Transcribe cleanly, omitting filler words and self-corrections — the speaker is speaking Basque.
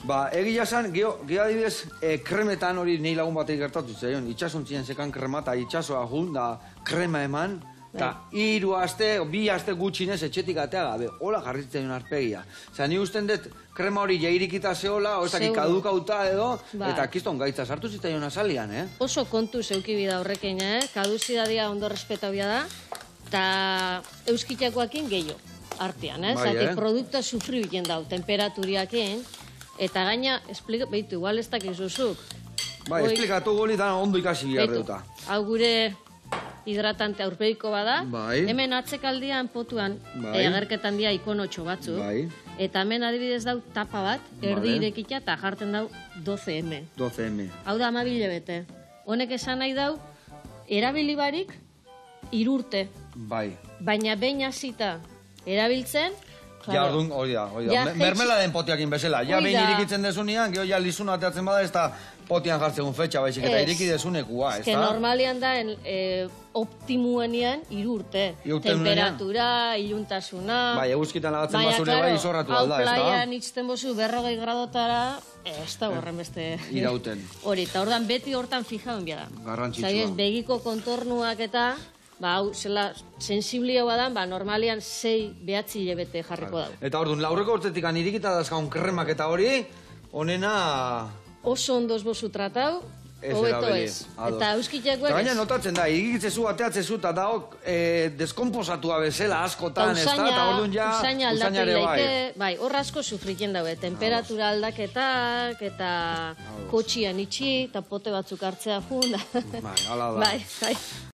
Ba, egia esan, geho adibidez, kremetan hori nahi lagun batek gertatu zaion, itxasontzien sekan krema, eta itxasoa jun, da krema eman, eta 3 aste, 2 aste gutxinez etxetik atea gabe, hola jarritzen arpegia. Zer, ni usten dut krema hori jairikita zehola, ozak kadukauta edo, eta kiston gaitza sartu zitzaion azalian, Oso kontu zeukibida horrekin, kaduzidadia ondo respetabia da, eta euskitakoakin gehiago artean, Zatik produktua sufri bilen dau, temperaturiakin, eta gaina, behitu, igual ez dakizuzuk. Bai, esplikatu goli da ondo ikasi behar duta. Hau gure hidratante aurpeiko bada, hemen atzekaldian potuan agerketan dia ikonotxo batzuk, eta hemen adibidez dau tapa bat, erdi irekita eta jartzen dau 12M. 12M. Hau da 12 bete. Honek esan nahi dau, erabili barik 3 urte. Bai. Baina behin hasita erabiltzen, Jardun, hori da. Mermela den potiakin bezala. Ja, behin irikitzen desunean, geho ja lizuna ateatzen bada, ez da potian jartzen fetxa, baizik, eta iriki desunekua, ez da? Normalian da, optimuenean 3 urte. Temperatura, iluntasuna... Bai, eguzkitan lagatzen bazure bai, izorratu alda, ez da? Hau plaian itzten bozu 40 gradotara, ez da horren beste... Irauten. Hori, eta hortan beti hortan fijauen biada. Garrantzitsua. Begiko kontornuak eta... hau, zela, sensiblio badan, normalian 6-9 hilabete jarriko dago. Eta orduan, laurreko urtetik irikita dazkaun kremak eta hori, honena... Oso ondoz bozu tratau, hobeto ez. Eta euskitekoek ez. Gaina notatzen da, irikitzezu, ateatzezu, eta daok deskomposatua bezala askotan, ez da? Eta orduan ja, usainare bai. Bai, hor asko sufriken daue, temperatura aldaketak, eta kotxian itxi, eta pote batzuk hartzea jun. Bai, hala da. Bai.